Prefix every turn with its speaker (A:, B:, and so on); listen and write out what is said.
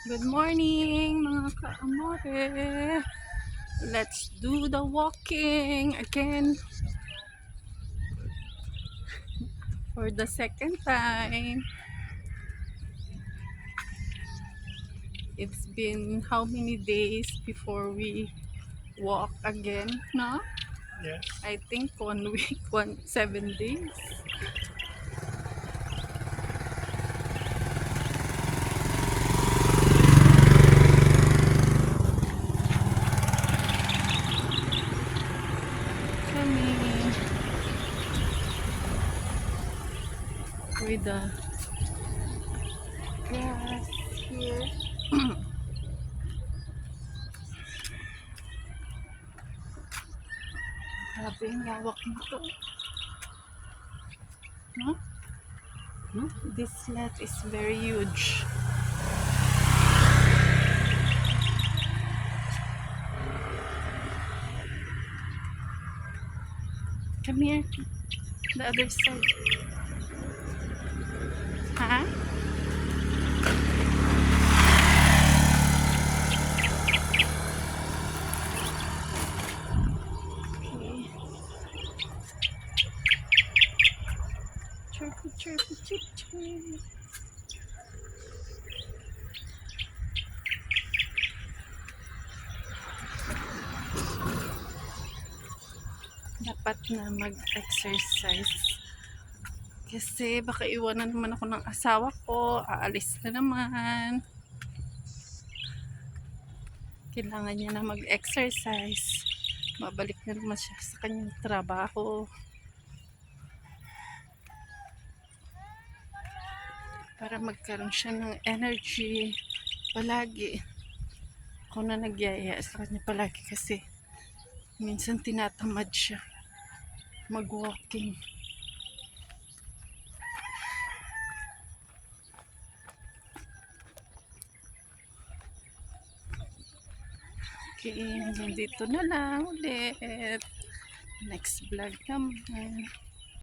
A: Good morning mga kaamore. Let's do the walking again for the second time. It's been how many days before we walk again, no?
B: Yes.
A: I think 1 week, 7 days. Kami with the grass here. Grabe yung lawak nito. No? No? This lot is very huge. Come here. The other side. Huh? Okay. Chirpy, chirpy, chirp, chirp. Dapat na mag-exercise. Kasi baka iwanan naman ako ng asawa ko. Aalis na naman. Kailangan niya na mag-exercise. Mabalik na naman siya sa kanyang trabaho. Para magkaroon siya ng energy palagi. Ako na nagyaya sa kanya palagi kasi minsan tinatamad siya mag-walking. Okay, nandito na lang ulit. Next vlog naman.